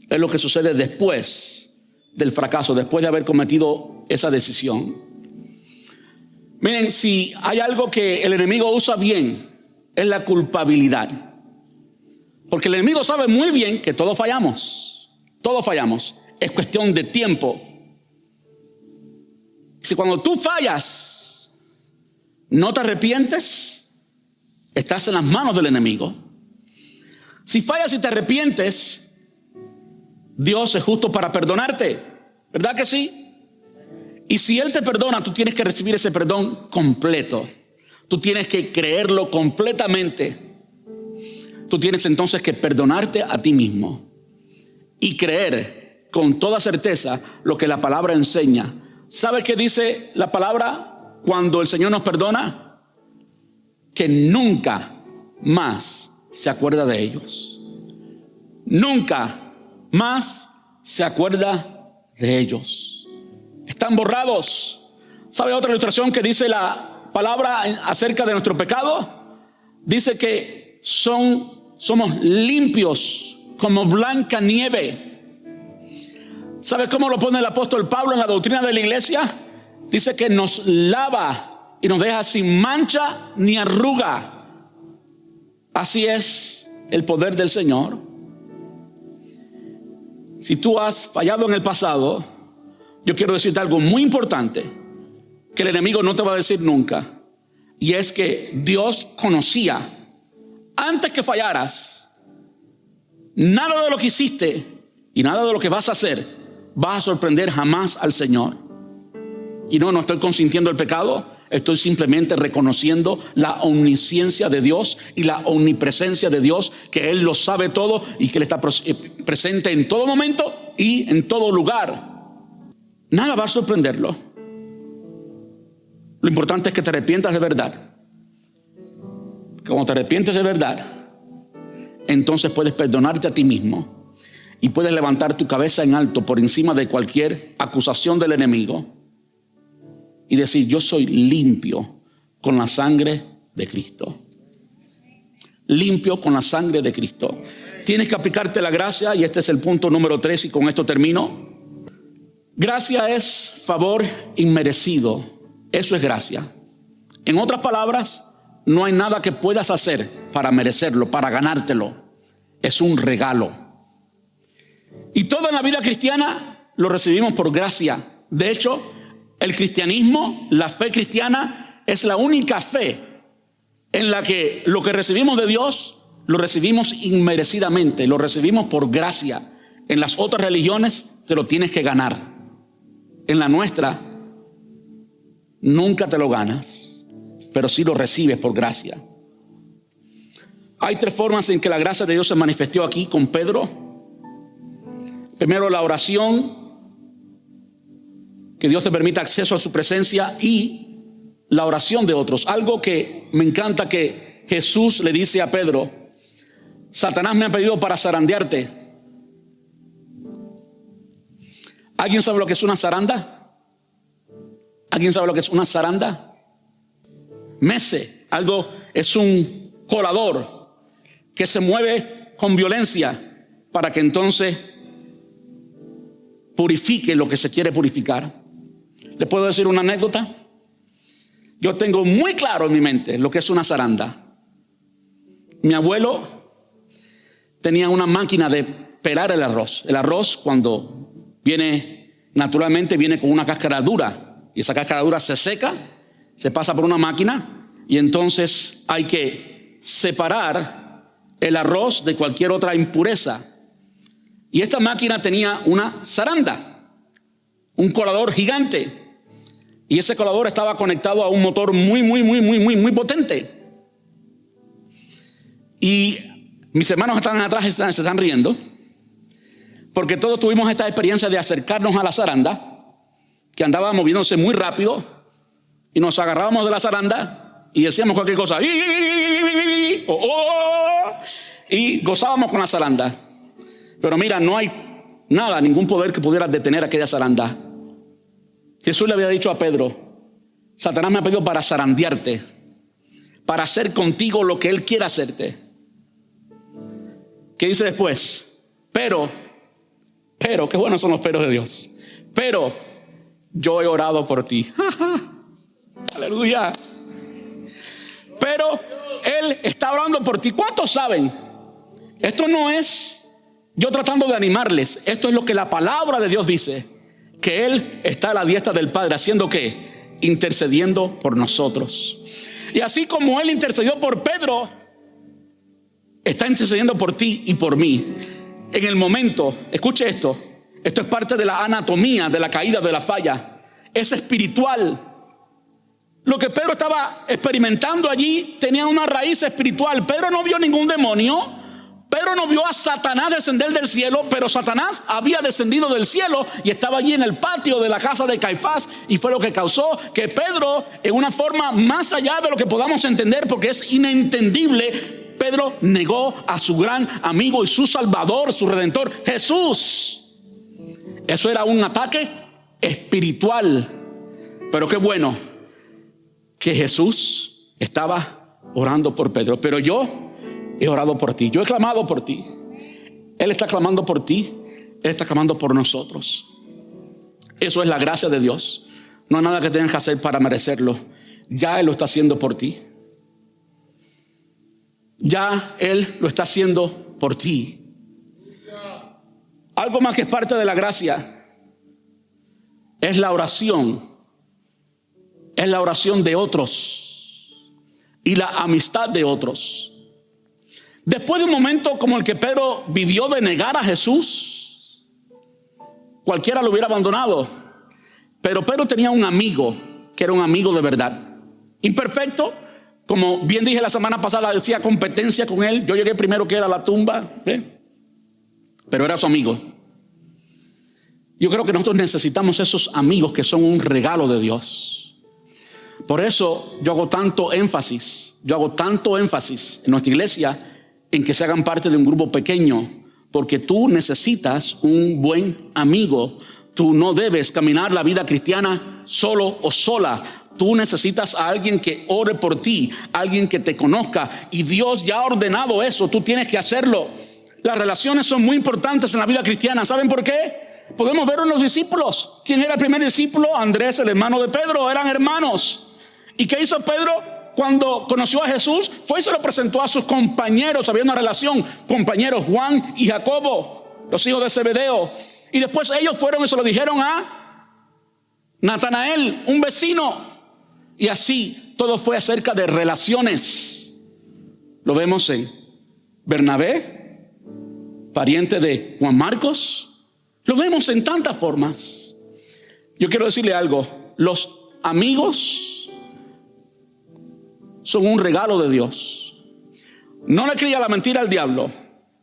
Speaker 1: Es lo que sucede después del fracaso, después de haber cometido esa decisión. Miren, si hay algo que el enemigo usa bien, es la culpabilidad. Porque el enemigo sabe muy bien que todos fallamos. Todos fallamos. Es cuestión de tiempo. Si cuando tú fallas, no te arrepientes, estás en las manos del enemigo. Si fallas y te arrepientes, Dios es justo para perdonarte. ¿Verdad que sí? Y si Él te perdona, tú tienes que recibir ese perdón completo. Tú tienes que creerlo completamente. Tú tienes entonces que perdonarte a ti mismo y creer con toda certeza lo que la palabra enseña. ¿Sabes qué dice la palabra cuando el Señor nos perdona? Que nunca más se acuerda de ellos. Nunca más se acuerda de ellos. Están borrados. ¿Sabe otra ilustración que dice la palabra acerca de nuestro pecado? Dice que somos limpios como blanca nieve. ¿Sabe cómo lo pone el apóstol Pablo en la doctrina de la iglesia? Dice que nos lava y nos deja sin mancha ni arruga. Así es el poder del Señor. Si tú has fallado en el pasado, yo quiero decirte algo muy importante que el enemigo no te va a decir nunca. Y es que Dios conocía antes que fallaras. Nada de lo que hiciste y nada de lo que vas a hacer va a sorprender jamás al Señor. Y no estoy consintiendo el pecado. Estoy simplemente reconociendo la omnisciencia de Dios y la omnipresencia de Dios, que Él lo sabe todo y que Él está presente en todo momento y en todo lugar. Nada va a sorprenderlo. Lo importante es que te arrepientas de verdad. Cuando te arrepientes de verdad, entonces puedes perdonarte a ti mismo y puedes levantar tu cabeza en alto por encima de cualquier acusación del enemigo y decir: yo soy limpio con la sangre de Cristo. Limpio con la sangre de Cristo. Tienes que aplicarte la gracia, y este es el punto número 3, y con esto termino. Gracia es favor inmerecido. Eso es gracia. En otras palabras, no hay nada que puedas hacer para merecerlo, para ganártelo. Es un regalo. Y toda la vida cristiana lo recibimos por gracia. De hecho, el cristianismo, la fe cristiana, es la única fe en la que lo que recibimos de Dios lo recibimos inmerecidamente, lo recibimos por gracia. En las otras religiones te lo tienes que ganar. En la nuestra nunca te lo ganas, pero sí lo recibes por gracia. Hay 3 formas en que la gracia de Dios se manifestó aquí con Pedro. Primero, la oración, que Dios te permita acceso a su presencia, y la oración de otros. Algo que me encanta que Jesús le dice a Pedro: Satanás me ha pedido para zarandearte. ¿Alguien sabe lo que es una zaranda? ¿Alguien sabe lo que es una zaranda? Mece, algo, es un colador que se mueve con violencia para que entonces purifique lo que se quiere purificar. ¿Le puedo decir una anécdota? Yo tengo muy claro en mi mente lo que es una zaranda. Mi abuelo tenía una máquina de pelar el arroz. El arroz, cuando viene, naturalmente viene con una cáscara dura, y esa cáscara dura se seca, se pasa por una máquina, y entonces hay que separar el arroz de cualquier otra impureza. Y esta máquina tenía una zaranda, un colador gigante, y ese colador estaba conectado a un motor muy potente. Y mis hermanos están atrás y se están riendo, porque todos tuvimos esta experiencia de acercarnos a la zaranda, que andaba moviéndose muy rápido, y nos agarrábamos de la zaranda y decíamos cualquier cosa y gozábamos con la zaranda. Pero mira, no hay nada, ningún poder que pudiera detener aquella zaranda. Jesús le había dicho a Pedro: Satanás me ha pedido para zarandearte, para hacer contigo lo que él quiera hacerte. ¿Qué dice después? Pero, qué buenos son los peros de Dios. Pero yo he orado por ti. Aleluya. Pero Él está orando por ti. ¿Cuántos saben? Esto no es yo tratando de animarles. Esto es lo que la palabra de Dios dice. Que Él está a la diestra del Padre. ¿Haciendo qué? Intercediendo por nosotros. Y así como Él intercedió por Pedro, está intercediendo por ti y por mí. En el momento, escuche esto. Esto es parte de la anatomía de la caída, de la falla. Es espiritual. Lo que Pedro estaba experimentando allí tenía una raíz espiritual. Pedro no vio ningún demonio. Pedro no vio a Satanás descender del cielo, pero Satanás había descendido del cielo y estaba allí en el patio de la casa de Caifás, y fue lo que causó que Pedro, en una forma más allá de lo que podamos entender, porque es inentendible, Pedro negó a su gran amigo y su Salvador, su Redentor, Jesús. Eso era un ataque espiritual. Pero qué bueno que Jesús estaba orando por Pedro. Pero yo he orado por ti, yo he clamado por ti. Él está clamando por ti. Él está clamando por nosotros. Eso es la gracia de Dios. No hay nada que tengas que hacer para merecerlo. Ya Él lo está haciendo por ti. Ya Él lo está haciendo por ti. Algo más que es parte de la gracia es la oración. Es la oración de otros y la amistad de otros. Después de un momento como el que Pedro vivió de negar a Jesús, cualquiera lo hubiera abandonado. Pero Pedro tenía un amigo que era un amigo de verdad. Imperfecto, como bien dije la semana pasada, decía competencia con él. Yo llegué primero que él a la tumba, pero era su amigo. Yo creo que nosotros necesitamos esos amigos que son un regalo de Dios. Por eso yo hago tanto énfasis en nuestra iglesia en que se hagan parte de un grupo pequeño, porque tú necesitas un buen amigo. Tú no debes caminar la vida cristiana solo o sola. Tú necesitas a alguien que ore por ti, alguien que te conozca, y Dios ya ha ordenado eso. Tú tienes que hacerlo. Las relaciones son muy importantes en la vida cristiana. ¿Saben por qué? Podemos verlo en los discípulos. ¿Quién era el primer discípulo? Andrés, el hermano de Pedro. Eran hermanos. ¿Y qué hizo Pedro cuando conoció a Jesús? Fue y se lo presentó a sus compañeros. Había una relación, compañeros Juan y Jacobo, los hijos de Zebedeo. Y después ellos fueron y se lo dijeron a Natanael, un vecino. Y así todo fue acerca de relaciones. Lo vemos en Bernabé, pariente de Juan Marcos. Lo vemos en tantas formas. Yo quiero decirle algo. Los amigos son un regalo de Dios. No le crea la mentira al diablo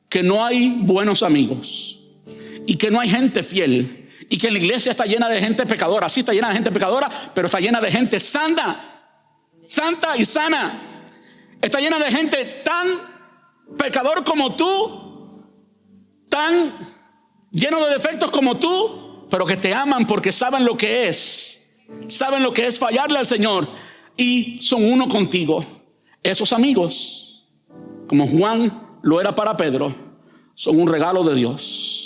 Speaker 1: que no hay buenos amigos y que no hay gente fiel, y que en la iglesia está llena de gente pecadora. Sí, está llena de gente pecadora, pero está llena de gente santa y sana. Está llena de gente tan pecador como tú, tan lleno de defectos como tú, pero que te aman porque saben lo que es fallarle al Señor, y son uno contigo. Esos amigos, como Juan lo era para Pedro, son un regalo de Dios.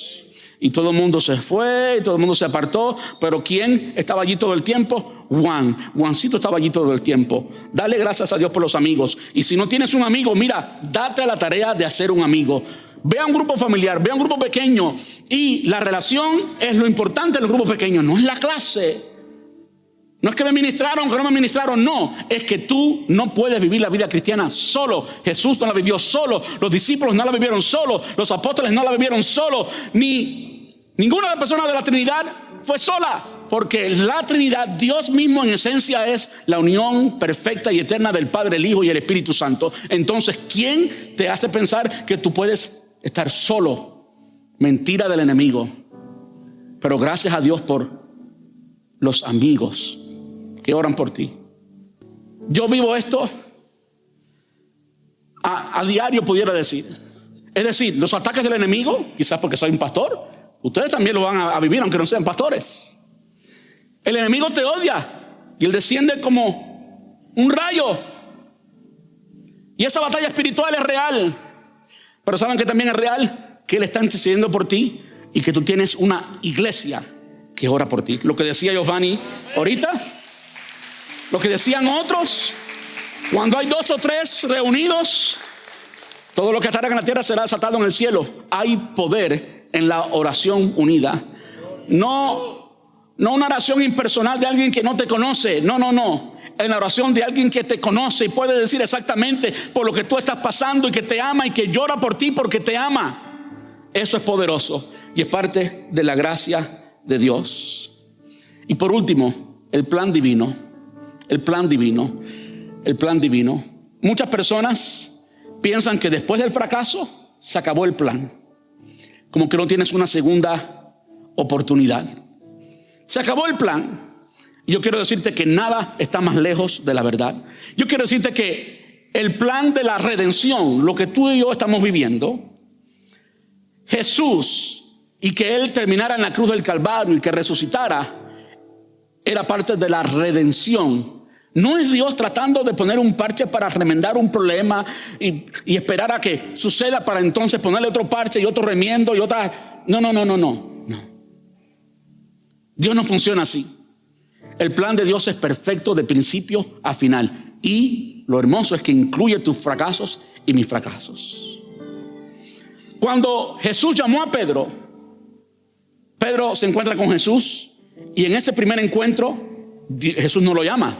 Speaker 1: Y todo el mundo se fue, y todo el mundo se apartó. Pero ¿quién estaba allí todo el tiempo? Juancito estaba allí todo el tiempo. Dale gracias a Dios por los amigos. Y si no tienes un amigo, mira, date a la tarea de hacer un amigo. Ve a un grupo familiar, ve a un grupo pequeño. Y la relación es lo importante en los grupos pequeños, no es la clase. No es que me ministraron, que no me ministraron, no. Es que tú no puedes vivir la vida cristiana solo. Jesús no la vivió solo. Los discípulos no la vivieron solo. Los apóstoles no la vivieron solo. Ninguna de las personas de la Trinidad fue sola. Porque la Trinidad, Dios mismo en esencia, es la unión perfecta y eterna del Padre, el Hijo y el Espíritu Santo. Entonces, ¿quién te hace pensar que tú puedes estar solo? Mentira del enemigo. Pero gracias a Dios por los amigos que oran por ti. Yo vivo esto a diario, pudiera decir. Es decir, los ataques del enemigo, quizás porque soy un pastor, ustedes también lo van a vivir aunque no sean pastores. El enemigo te odia y él desciende como un rayo. Y esa batalla espiritual es real. Pero ¿saben que también es real? Que él está intercediendo por ti y que tú tienes una iglesia que ora por ti. Lo que decía Giovanni ahorita, Lo que decían otros, cuando hay 2 o 3 reunidos, todo lo que estará en la tierra será desatado en el cielo. Hay poder en la oración unida. No una oración impersonal de alguien que no te conoce. No. En la oración de alguien que te conoce y puede decir exactamente por lo que tú estás pasando y que te ama y que llora por ti porque te ama. Eso es poderoso y es parte de la gracia de Dios. Y por último, el plan divino. El plan divino. El plan divino. Muchas personas piensan que después del fracaso se acabó el plan. Como que no tienes una segunda oportunidad. Se acabó el plan. Y yo quiero decirte que nada está más lejos de la verdad. Yo quiero decirte que el plan de la redención, lo que tú y yo estamos viviendo, Jesús, y que Él terminara en la cruz del Calvario y que resucitara, era parte de la redención. No es Dios tratando de poner un parche para remendar un problema y esperar a que suceda para entonces ponerle otro parche y otro remiendo y otra. No. Dios no funciona así. El plan de Dios es perfecto de principio a final. Y lo hermoso es que incluye tus fracasos y mis fracasos. Cuando Jesús llamó a Pedro, Pedro se encuentra con Jesús y en ese primer encuentro Jesús no lo llama.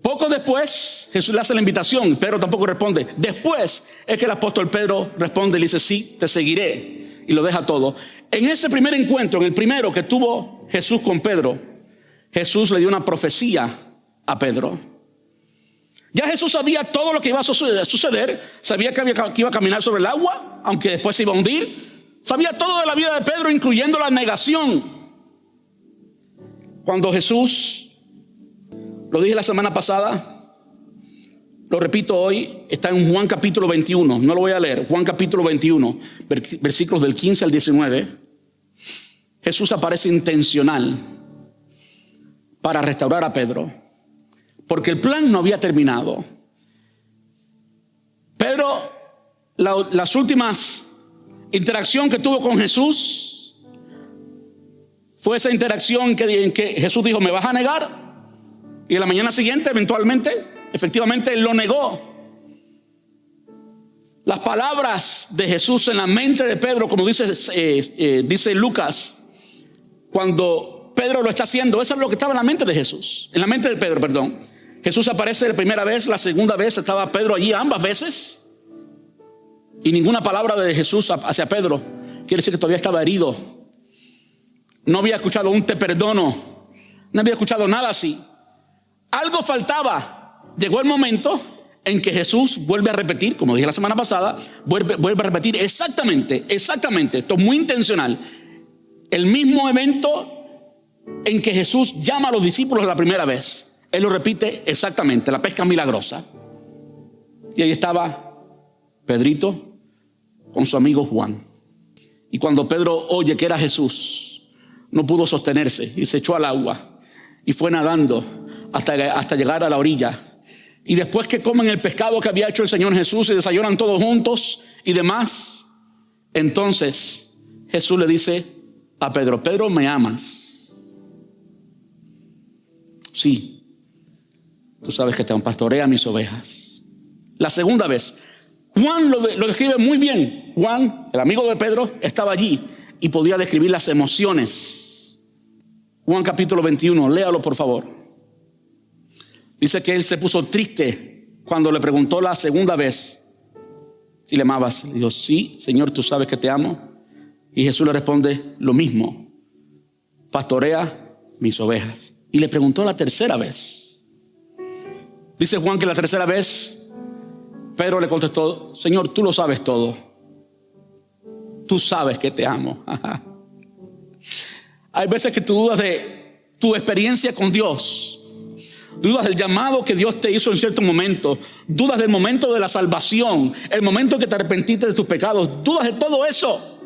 Speaker 1: Poco después Jesús le hace la invitación, Pedro tampoco responde. Después es que el apóstol Pedro responde y le dice: sí, te seguiré, y lo deja todo. En ese primer encuentro, en el primero que tuvo Jesús con Pedro, Jesús le dio una profecía a Pedro. Ya Jesús sabía todo lo que iba a suceder. Sabía que iba a caminar sobre el agua, aunque después se iba a hundir. Sabía todo de la vida de Pedro, incluyendo la negación. Cuando Jesús, lo dije la semana pasada, lo repito hoy, está en Juan capítulo 21. No lo voy a leer. Juan capítulo 21, versículos del 15 al 19. Jesús aparece intencional para restaurar a Pedro, porque el plan no había terminado. Pedro, las últimas interacción que tuvo con Jesús fue esa interacción en que Jesús dijo: ¿me vas a negar? Y en la mañana siguiente, efectivamente, él lo negó. Las palabras de Jesús en la mente de Pedro, como dice Lucas, cuando Pedro lo está haciendo, eso es lo que estaba en la mente de Jesús, en la mente de Pedro, perdón. Jesús aparece la primera vez, la segunda vez estaba Pedro allí, ambas veces, y ninguna palabra de Jesús hacia Pedro. Quiere decir que todavía estaba herido. No había escuchado un te perdono, no había escuchado nada así. Algo faltaba. Llegó el momento en que Jesús vuelve a repetir, como dije la semana pasada, vuelve a repetir exactamente, esto es muy intencional, el mismo evento en que Jesús llama a los discípulos la primera vez. Él lo repite exactamente, la pesca milagrosa. Y ahí estaba Pedrito con su amigo Juan. Y cuando Pedro oye que era Jesús, no pudo sostenerse y se echó al agua y fue nadando hasta llegar a la orilla. Y después que comen el pescado que había hecho el Señor Jesús y desayunan todos juntos y demás, entonces Jesús le dice a Pedro: Pedro, ¿me amas? Sí, tú sabes que te pastorea mis ovejas. La segunda vez, Juan lo describe muy bien. Juan, el amigo de Pedro, estaba allí y podía describir las emociones. Juan capítulo 21, léalo por favor. Dice que él se puso triste cuando le preguntó la segunda vez si le amabas. Le dijo: sí, Señor, tú sabes que te amo. Y Jesús le responde lo mismo: pastorea mis ovejas. Y le preguntó la tercera vez. Dice Juan que la tercera vez Pedro le contestó: Señor, tú lo sabes todo. Tú sabes que te amo. Hay veces que tú dudas de tu experiencia con Dios. Dudas del llamado que Dios te hizo en cierto momento. Dudas del momento de la salvación, el momento que te arrepentiste de tus pecados. Dudas de todo eso.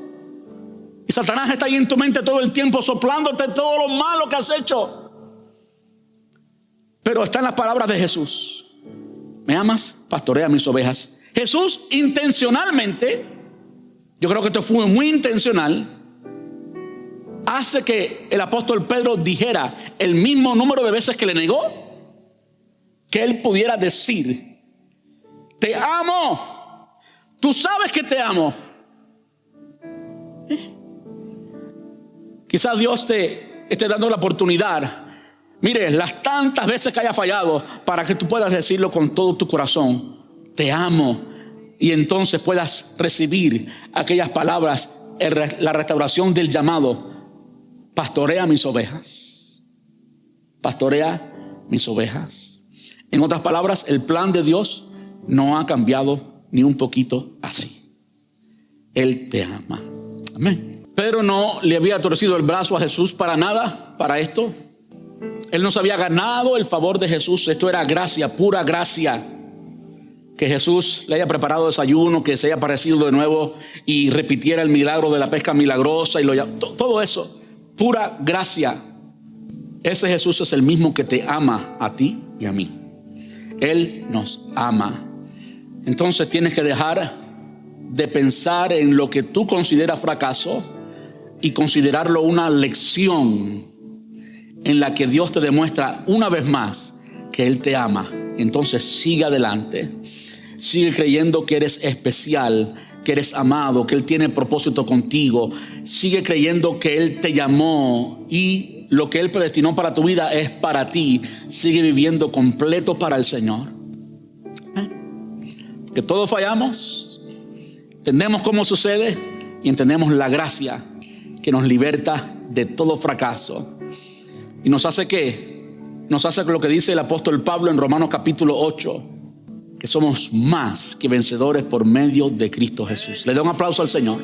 Speaker 1: Y Satanás está ahí en tu mente todo el tiempo soplándote todo lo malo que has hecho. Pero están las palabras de Jesús: ¿me amas? Pastorea mis ovejas. Jesús intencionalmente, yo creo que esto fue muy intencional, hace que el apóstol Pedro dijera el mismo número de veces que le negó, que él pudiera decir: te amo, tú sabes que te amo. Quizás Dios te esté dando la oportunidad, mire, las tantas veces que haya fallado, para que tú puedas decirlo con todo tu corazón: te amo. Y entonces puedas recibir aquellas palabras, la restauración del llamado: pastorea mis ovejas. Pastorea mis ovejas. En otras palabras, el plan de Dios no ha cambiado ni un poquito así. Él te ama. Amén. Pedro no le había torcido el brazo a Jesús para nada, para esto. Él no se había ganado el favor de Jesús. Esto era gracia, pura gracia. Que Jesús le haya preparado desayuno, que se haya aparecido de nuevo y repitiera el milagro de la pesca milagrosa y todo eso, pura gracia. Ese Jesús es el mismo que te ama a ti y a mí. Él nos ama. Entonces tienes que dejar de pensar en lo que tú consideras fracaso y considerarlo una lección en la que Dios te demuestra una vez más que Él te ama. Entonces sigue adelante. Sigue creyendo que eres especial, que eres amado, que Él tiene propósito contigo. Sigue creyendo que Él te llamó y lo que Él predestinó para tu vida es para ti. Sigue viviendo completo para el Señor. Que todos fallamos, entendemos cómo sucede y entendemos la gracia que nos liberta de todo fracaso. Y nos hace ¿qué? Nos hace lo que dice el apóstol Pablo en Romanos capítulo 8. Que somos más que vencedores por medio de Cristo Jesús. Le doy un aplauso al Señor.